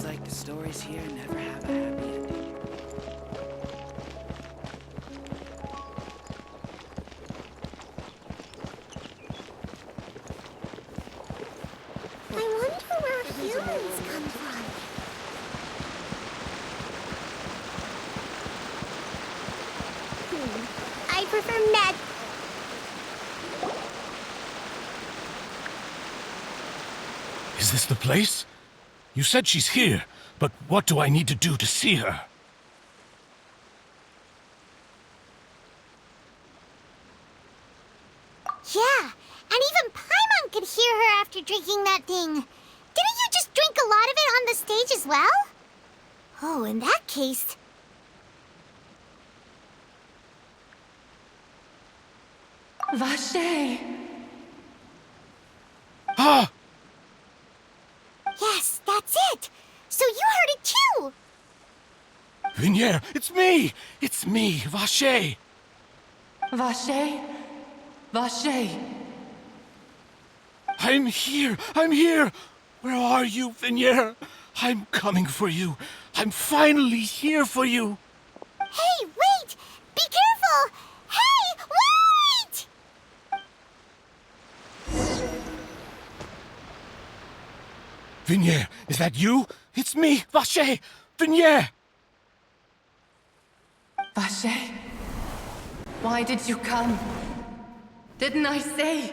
Seems like the stories here never have a happy ending. I wonder where humans come from. I prefer Matt. Is this the place? You said she's here, but what do I need to do to see her? Yeah, and even Paimon could hear her after drinking that thing. Didn't you just drink a lot of it on the stage as well? Oh, in that case... Vache! Ah! Yes, that's it! So you heard it too! Vignier, it's me! It's me, Vache! Vache? Vache! I'm here! I'm here! Where are you, Vignier? I'm coming for you. I'm finally here for you. Hey, wait! Be careful! Hey, wait! Vignier, is that you? It's me, Vache! Vignier! Vache? Why did you come? Didn't I say?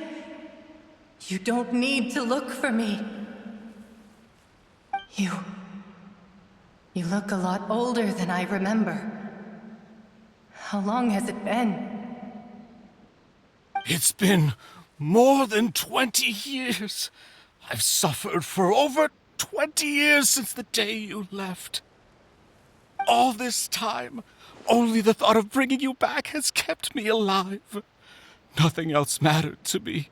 You don't need to look for me. You look a lot older than I remember. How long has it been? It's been more than 20 years. I've suffered for over 20 years since the day you left. All this time, only the thought of bringing you back has kept me alive. Nothing else mattered to me.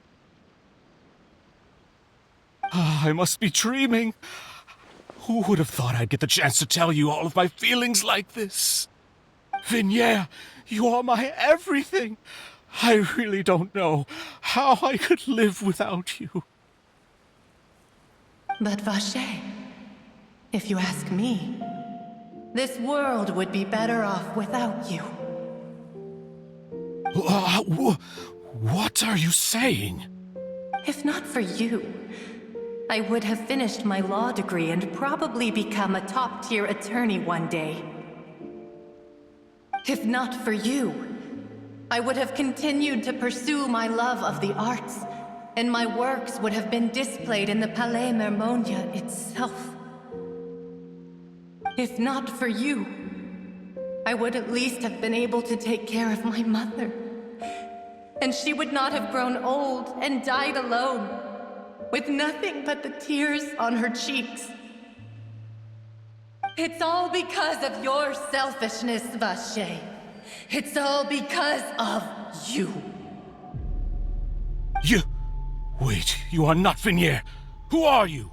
I must be dreaming. Who would have thought I'd get the chance to tell you all of my feelings like this? Vignier, you are my everything. I really don't know how I could live without you. But Vache, if you ask me, this world would be better off without you. What are you saying? If not for you, I would have finished my law degree and probably become a top-tier attorney one day. If not for you, I would have continued to pursue my love of the arts, and my works would have been displayed in the Palais Mermonia itself. If not for you, I would at least have been able to take care of my mother. And she would not have grown old and died alone, with nothing but the tears on her cheeks. It's all because of your selfishness, Vache. It's all because of you. You... Wait, you are not Vignier. Who are you?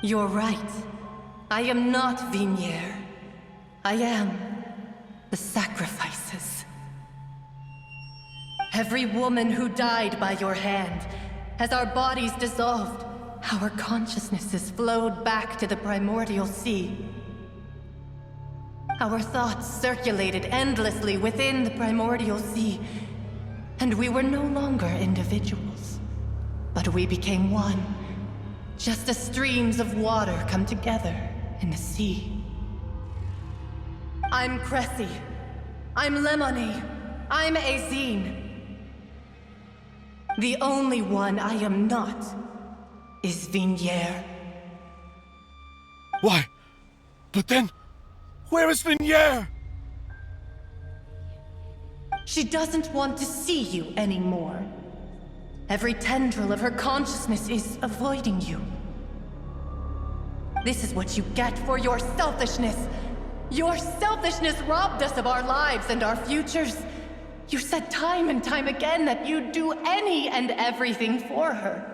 You're right. I am not Vignier. I am the sacrifices. Every woman who died by your hand, as our bodies dissolved, our consciousnesses flowed back to the primordial sea. Our thoughts circulated endlessly within the primordial sea, and we were no longer individuals, but we became one, just as streams of water come together in the sea. I'm Cressy. I'm Lemony. I'm Azine. The only one I am not is Vignier. Why? But then, where is Vignier? She doesn't want to see you anymore. Every tendril of her consciousness is avoiding you. This is what you get for your selfishness. Your selfishness robbed us of our lives and our futures. You said time and time again that you'd do any and everything for her.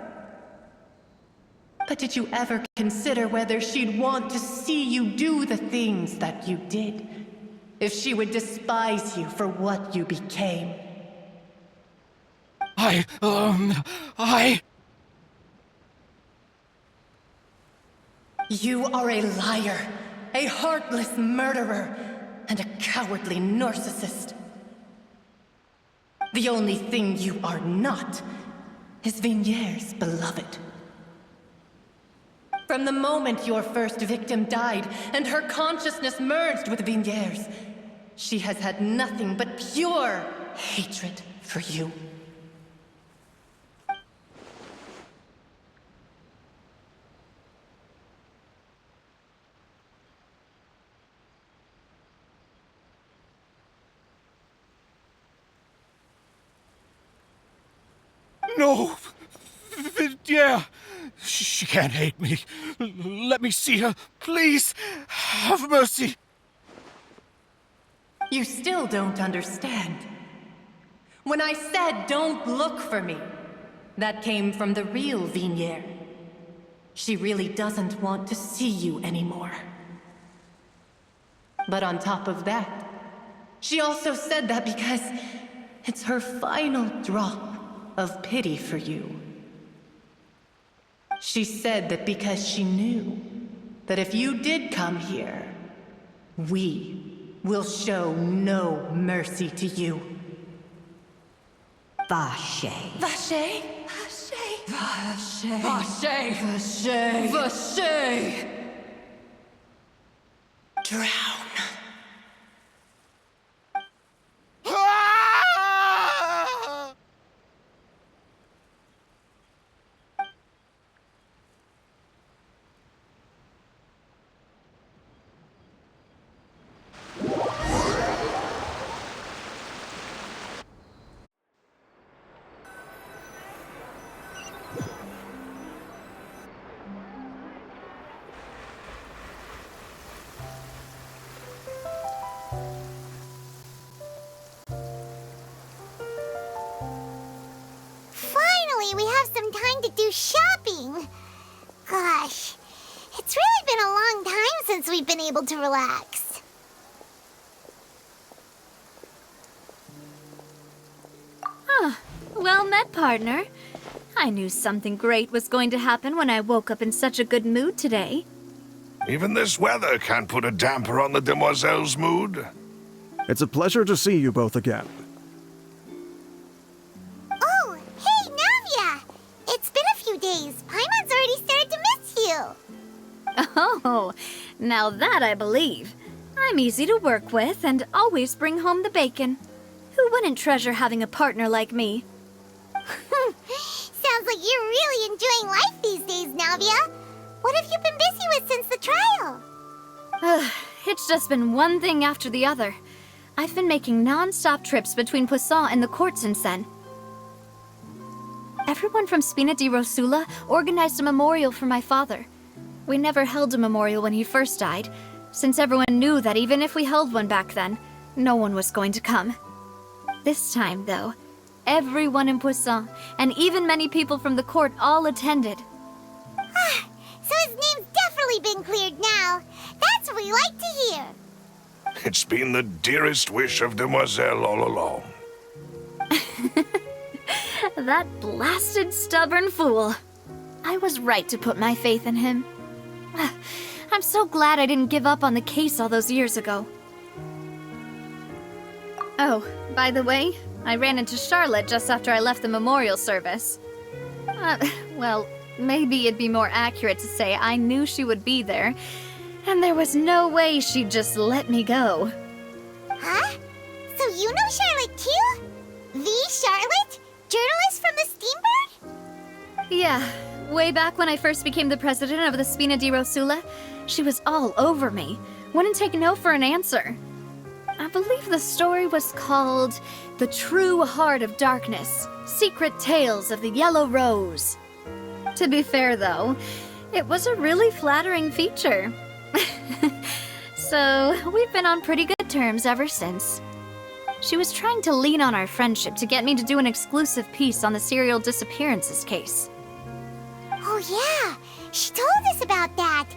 But did you ever consider whether she'd want to see you do the things that you did? If she would despise you for what you became? You are a liar, a heartless murderer, and a cowardly narcissist. The only thing you are not is Vigniere's beloved. From the moment your first victim died and her consciousness merged with Vigniere's, she has had nothing but pure hatred for you. No! Yeah! She can't hate me. Let me see her. Please! Have mercy! You still don't understand. When I said don't look for me, that came from the real Vigniere. She really doesn't want to see you anymore. But on top of that, she also said that because it's her final drop of pity for you. She said that because she knew that if you did come here, we will show no mercy to you. Vache. Vache? Vache? Vache? Vache? Vache? Vache? Drown. Finally, we have some time to do shopping. Gosh, it's really been a long time since we've been able to relax. Well met, partner. I knew something great was going to happen when I woke up in such a good mood today. Even this weather can't put a damper on the demoiselle's mood. It's a pleasure to see you both again. Oh, hey, Navia! It's been a few days. Paimon's already started to miss you. Oh, now that I believe. I'm easy to work with and always bring home the bacon. Who wouldn't treasure having a partner like me? Sounds like you're really enjoying life these days, Navia. What have you been busy with since the trial? It's just been one thing after the other. I've been making non-stop trips between Poisson and the court since then. Everyone from Spina di Rosula organized a memorial for my father. We never held a memorial when he first died, since everyone knew that even if we held one back then, no one was going to come. This time, though, everyone in Poisson, and even many people from the court, all attended. So his name's definitely been cleared now. That's what we like to hear. It's been the dearest wish of Demoiselle all along. That blasted stubborn fool. I was right to put my faith in him. I'm so glad I didn't give up on the case all those years ago. Oh, by the way, I ran into Charlotte just after I left the memorial service. Well, maybe it'd be more accurate to say I knew she would be there, and there was no way she'd just let me go. Huh? So you know Charlotte too? The Charlotte? Journalist from the Steambird? Yeah, way back when I first became the president of the Spina di Rosula, she was all over me. Wouldn't take no for an answer. I believe the story was called The True Heart of Darkness, Secret Tales of the Yellow Rose. To be fair, though, it was a really flattering feature. So, we've been on pretty good terms ever since. She was trying to lean on our friendship to get me to do an exclusive piece on the serial disappearances case. Oh yeah, she told us about that.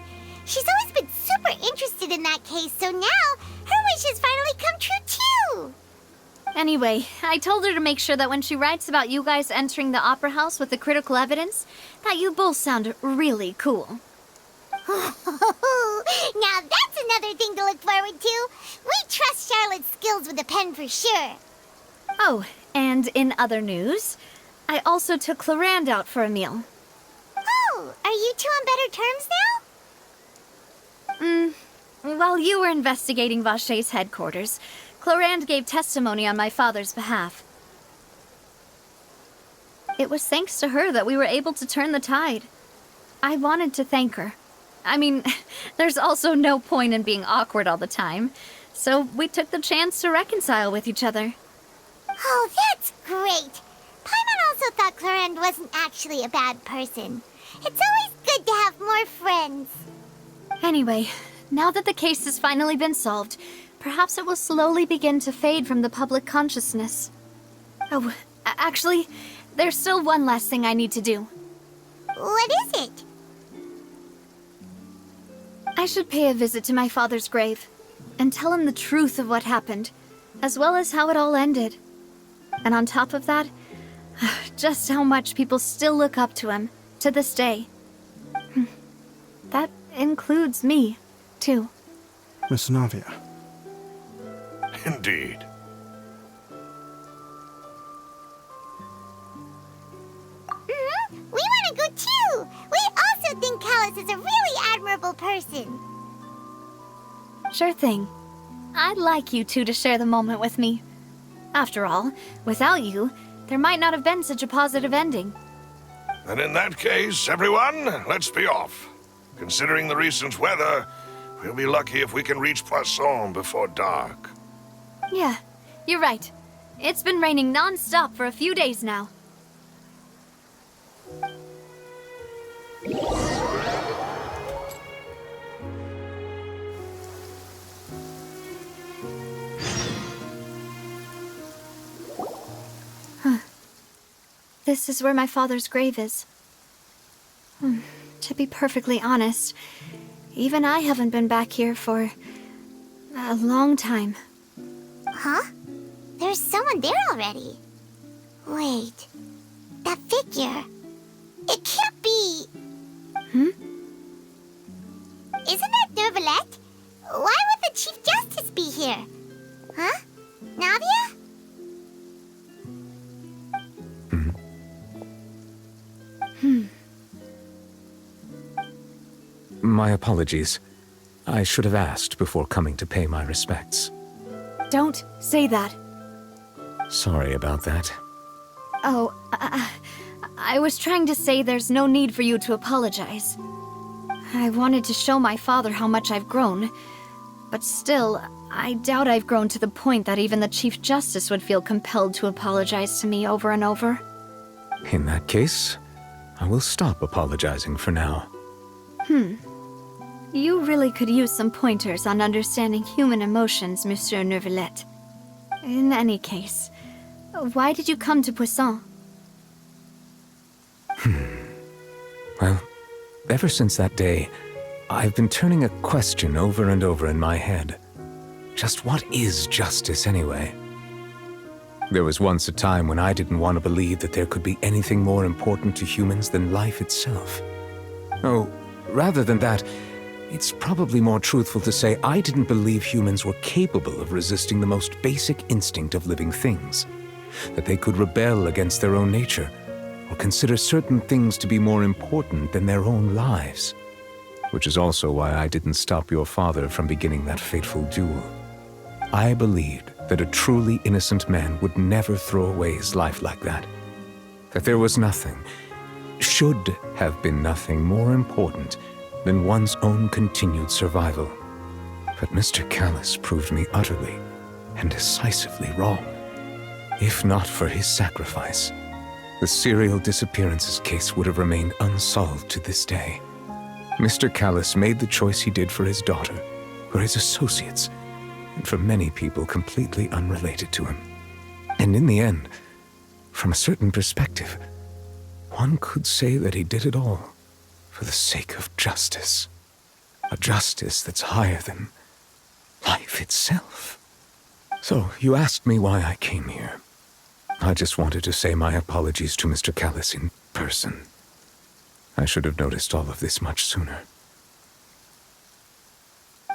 She's always been super interested in that case, so now her wish has finally come true too. Anyway, I told her to make sure that when she writes about you guys entering the opera house with the critical evidence, that you both sound really cool. Now that's another thing to look forward to. We trust Charlotte's skills with a pen for sure. Oh, and in other news, I also took Clarand out for a meal. Oh, are you two on better terms now? While you were investigating Vache's headquarters, Clarand gave testimony on my father's behalf. It was thanks to her that we were able to turn the tide. I wanted to thank her. I mean, there's also no point in being awkward all the time, so we took the chance to reconcile with each other. Oh, that's great. Paimon also thought Clarend wasn't actually a bad person. It's always good to have more friends. Anyway, now that the case has finally been solved, perhaps it will slowly begin to fade from the public consciousness. Oh, actually, there's still one last thing I need to do. What is it? I should pay a visit to my father's grave and tell him the truth of what happened, as well as how it all ended. And on top of that, just how much people still look up to him to this day. That includes me, too. Miss Navia. Indeed. We want to go too. We also think Callus is a really admirable person. Sure thing. I'd like you two to share the moment with me. After all, without you, there might not have been such a positive ending. And in that case, everyone, let's be off. Considering the recent weather, we'll be lucky if we can reach Poisson before dark. Yeah, you're right. It's been raining non-stop for a few days now. This is where my father's grave is. To be perfectly honest, even I haven't been back here for a long time. Huh? There's someone there already. Wait. That figure. It can't be. Isn't that Nervalette? Why would the Chief Justice be here? Huh? Navia? My apologies. I should have asked before coming to pay my respects. Don't say that. Sorry about that. Oh, I was trying to say there's no need for you to apologize. I wanted to show my father how much I've grown, but still, I doubt I've grown to the point that even the Chief Justice would feel compelled to apologize to me over and over. In that case, I will stop apologizing for now. You really could use some pointers on understanding human emotions, Monsieur Nervalette. In any case, why did you come to Poisson? Well, ever since that day, I've been turning a question over and over in my head. Just what is justice anyway? There was once a time when I didn't want to believe that there could be anything more important to humans than life itself. Oh, rather than that, it's probably more truthful to say I didn't believe humans were capable of resisting the most basic instinct of living things. That they could rebel against their own nature, or consider certain things to be more important than their own lives. Which is also why I didn't stop your father from beginning that fateful duel. I believed that a truly innocent man would never throw away his life like that. That there was nothing, should have been nothing more important than one's own continued survival. But Mr. Callus proved me utterly and decisively wrong. If not for his sacrifice, the serial disappearances case would have remained unsolved to this day. Mr. Callus made the choice he did for his daughter, for his associates, and for many people completely unrelated to him. And in the end, from a certain perspective, one could say that he did it all for the sake of justice. A justice that's higher than life itself. So, you asked me why I came here. I just wanted to say my apologies to Mr. Callus in person. I should have noticed all of this much sooner.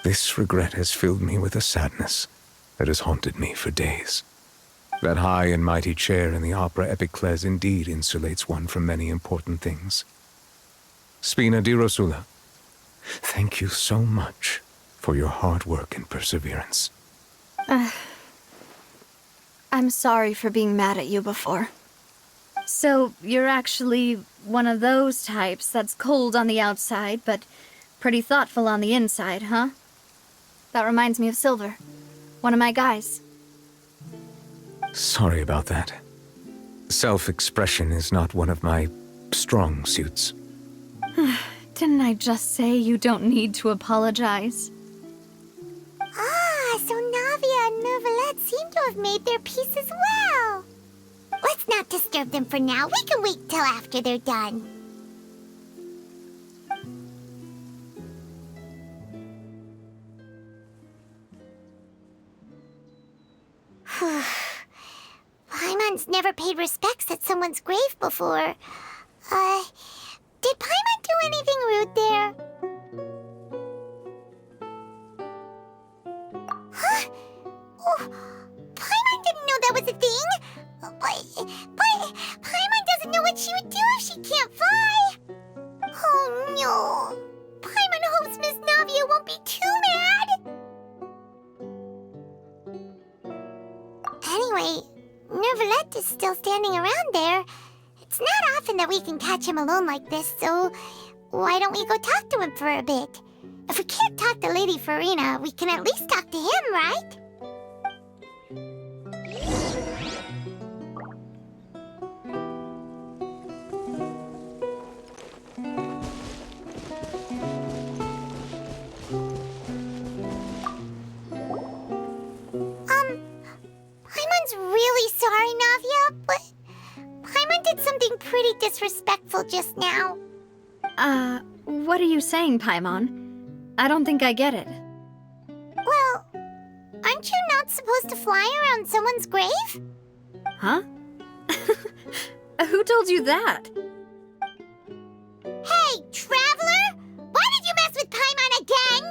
This regret has filled me with a sadness that has haunted me for days. That high and mighty chair in the opera Epiclese indeed insulates one from many important things. Spina di Rosula, thank you so much for your hard work and perseverance. I'm sorry for being mad at you before. So, you're actually one of those types that's cold on the outside, but pretty thoughtful on the inside, huh? That reminds me of Silver, one of my guys. Sorry about that. Self-expression is not one of my strong suits. Didn't I just say you don't need to apologize? Ah, so Navia and Neuvillette seem to have made their peace as well. Let's not disturb them for now. We can wait till after they're done. Paimon's never paid respects at someone's grave before. Did Paimon do anything rude there? Huh? Oh, Paimon didn't know that was a thing. But Paimon doesn't know what she would do if she can't fly. Oh no. Paimon hopes Miss Navia won't be too mad. Anyway, Neuvillette is still standing around there. It's not often that we can catch him alone like this, so why don't we go talk to him for a bit? If we can't talk to Lady Farina, we can at least talk to him, right? Paimon's really sorry, Navia, but Paimon did something pretty disrespectful just now. What are you saying, Paimon? I don't think I get it. Well, aren't you not supposed to fly around someone's grave? Huh? Who told you that? Hey, traveler! Why did you mess with Paimon again?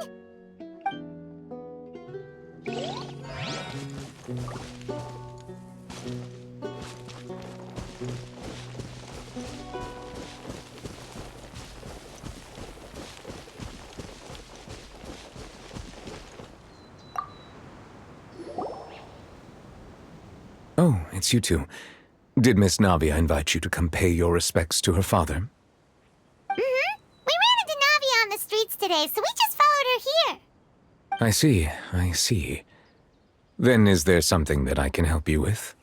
Oh, it's you two. Did Miss Navia invite you to come pay your respects to her father? Mm-hmm. We ran into Navia on the streets today, so we just followed her here. I see. Then is there something that I can help you with?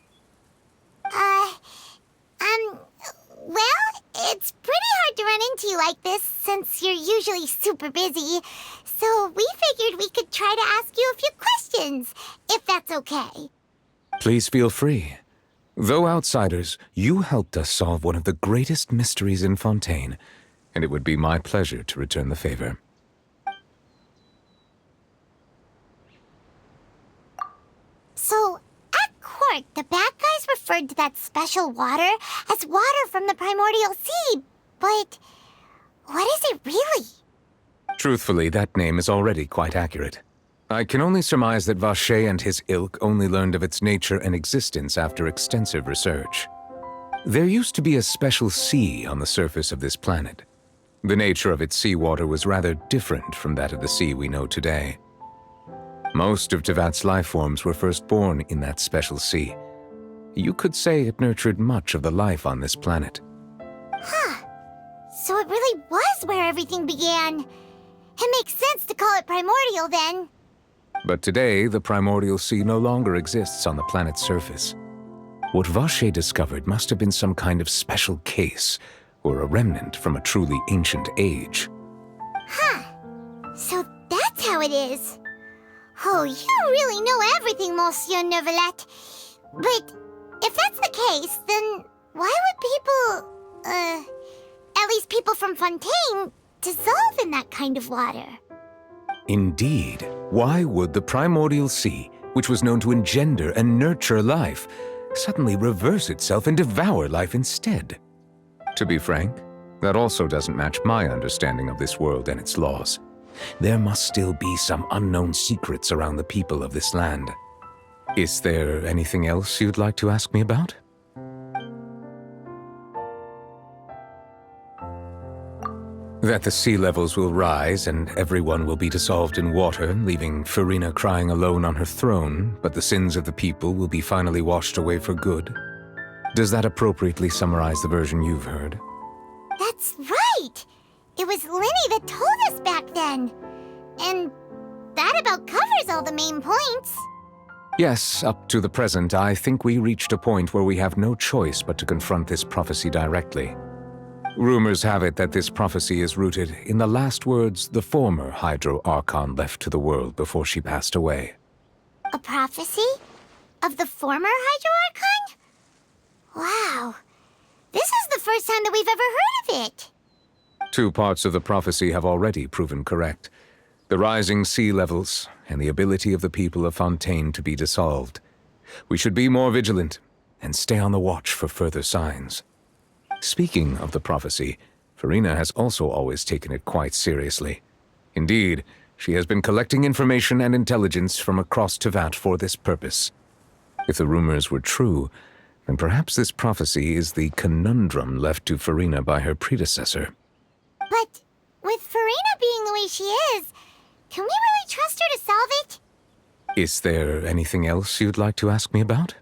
Well, it's pretty hard to run into you like this since you're usually super busy. So we figured we could try to ask you a few questions, if that's okay. Please feel free. Though outsiders, you helped us solve one of the greatest mysteries in Fontaine, and it would be my pleasure to return the favor. So, at court, the bad guys referred to that special water as water from the primordial sea, but what is it really? Truthfully, that name is already quite accurate. I can only surmise that Vacher and his ilk only learned of its nature and existence after extensive research. There used to be a special sea on the surface of this planet. The nature of its seawater was rather different from that of the sea we know today. Most of Tevat's life forms were first born in that special sea. You could say it nurtured much of the life on this planet. Huh. So it really was where everything began. It makes sense to call it primordial then. But today, the primordial sea no longer exists on the planet's surface. What Vacher discovered must have been some kind of special case, or a remnant from a truly ancient age. Huh. So that's how it is. Oh, you really know everything, Monsieur Neuvillette. But if that's the case, then why would people, at least people from Fontaine, dissolve in that kind of water? Indeed. Why would the primordial sea, which was known to engender and nurture life, suddenly reverse itself and devour life instead? To be frank, that also doesn't match my understanding of this world and its laws. There must still be some unknown secrets around the people of this land. Is there anything else you'd like to ask me about? That the sea levels will rise and everyone will be dissolved in water, leaving Farina crying alone on her throne, but the sins of the people will be finally washed away for good. Does that appropriately summarize the version you've heard? That's right! It was Linny that told us back then. And that about covers all the main points. Yes, up to the present, I think we reached a point where we have no choice but to confront this prophecy directly. Rumors have it that this prophecy is rooted in the last words the former Hydro Archon left to the world before she passed away. A prophecy? Of the former Hydro Archon? Wow. This is the first time that we've ever heard of it. 2 parts of the prophecy have already proven correct. The rising sea levels and the ability of the people of Fontaine to be dissolved. We should be more vigilant and stay on the watch for further signs. Speaking of the prophecy, Farina has also always taken it quite seriously. Indeed, she has been collecting information and intelligence from across Tevat for this purpose. If the rumors were true, then perhaps this prophecy is the conundrum left to Farina by her predecessor. But with Farina being the way she is, can we really trust her to solve it? Is there anything else you'd like to ask me about?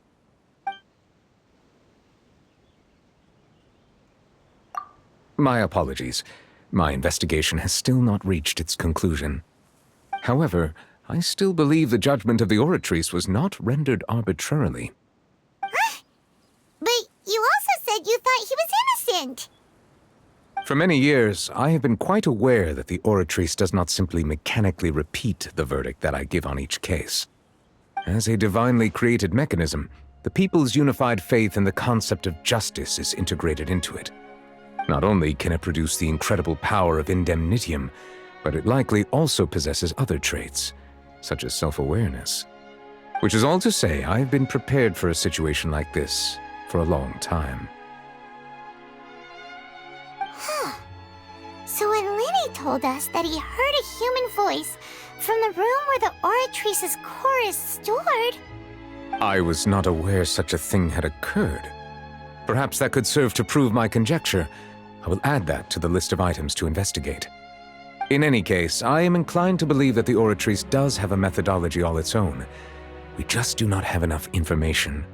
My apologies. My investigation has still not reached its conclusion. However, I still believe the judgment of the Oratrice was not rendered arbitrarily. Huh? But you also said you thought he was innocent. For many years, I have been quite aware that the Oratrice does not simply mechanically repeat the verdict that I give on each case. As a divinely created mechanism, the people's unified faith in the concept of justice is integrated into it. Not only can it produce the incredible power of indemnitium, but it likely also possesses other traits, such as self-awareness. Which is all to say, I've been prepared for a situation like this for a long time. So when Linny told us that he heard a human voice from the room where the Oratrice's core is stored... I was not aware such a thing had occurred. Perhaps that could serve to prove my conjecture. I will add that to the list of items to investigate. In any case, I am inclined to believe that the Oratrice does have a methodology all its own. We just do not have enough information.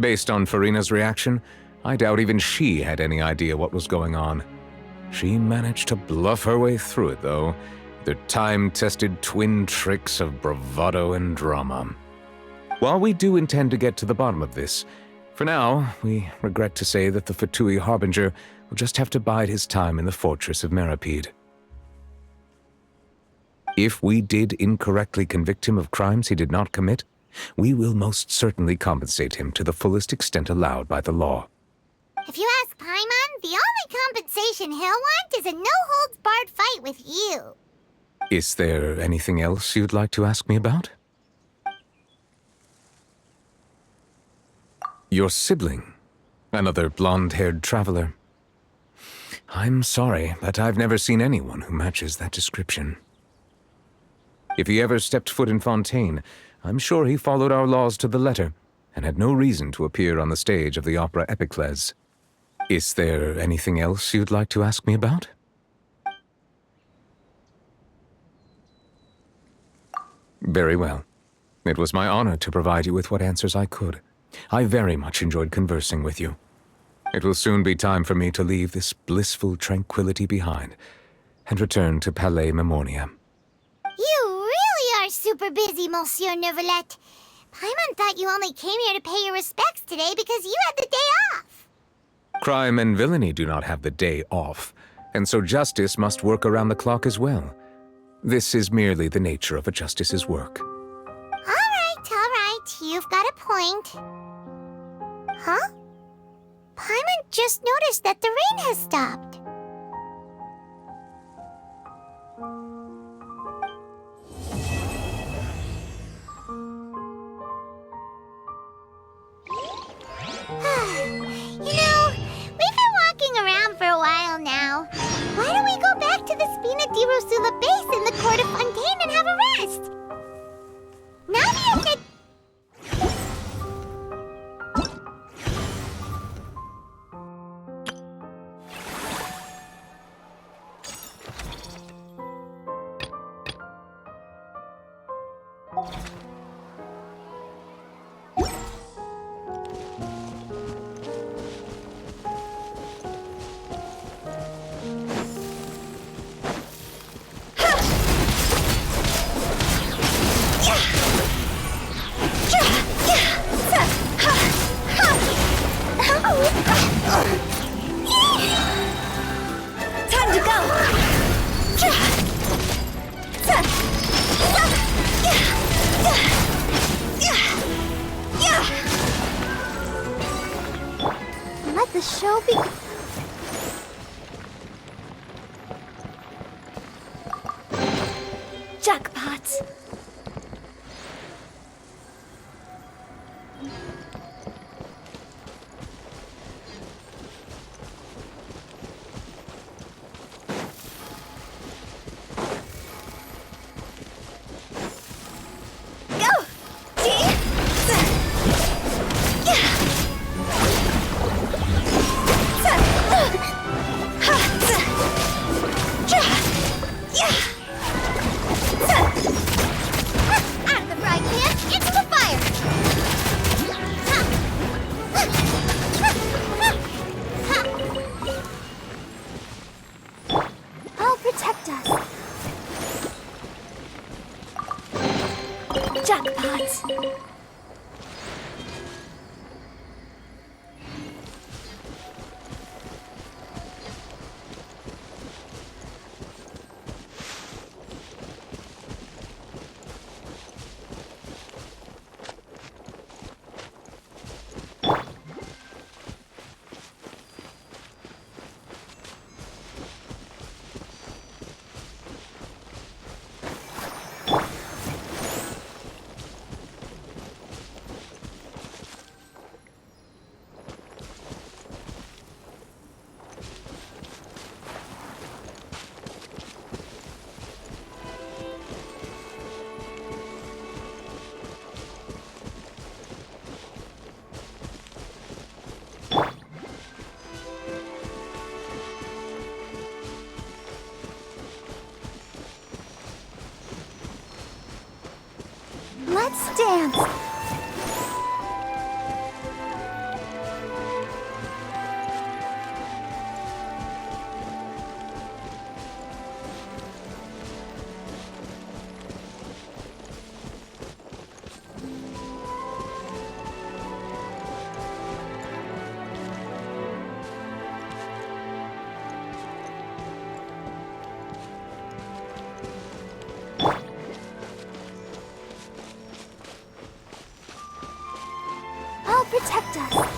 Based on Farina's reaction, I doubt even she had any idea what was going on. She managed to bluff her way through it, though, their time-tested twin tricks of bravado and drama. While we do intend to get to the bottom of this, for now, we regret to say that the Fatui Harbinger will just have to bide his time in the fortress of Meripede. If we did incorrectly convict him of crimes he did not commit, we will most certainly compensate him to the fullest extent allowed by the law. If you ask Paimon, the only compensation he'll want is a no-holds-barred fight with you. Is there anything else you'd like to ask me about? Your sibling, another blonde-haired traveler. I'm sorry, but I've never seen anyone who matches that description. If he ever stepped foot in Fontaine, I'm sure he followed our laws to the letter and had no reason to appear on the stage of the opera Epicles. Is there anything else you'd like to ask me about? Very well. It was my honor to provide you with what answers I could. I very much enjoyed conversing with you. It will soon be time for me to leave this blissful tranquility behind and return to Palais Memornia. You really are super busy, Monsieur Neuvillette. Paimon thought you only came here to pay your respects today because you had the day off. Crime and villainy do not have the day off, and so justice must work around the clock as well. This is merely the nature of a justice's work. All right, you've got a point. Huh? Paimon just noticed that the rain has stopped. We've been walking around for a while now. Why don't we go back to the Spina di Rosula base in the Time to go! Let the show be. Jackpot! Out of the frying pan, into the fire! I'll protect us. Jackpot! Let's dance! I'll protect us.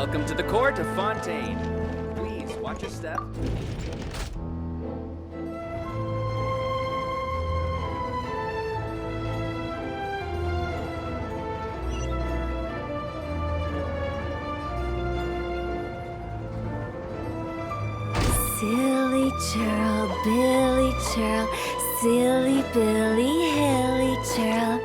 Welcome to the court of Fontaine. Please watch your step. Silly churl, Billy churl, silly Billy, hilly churl.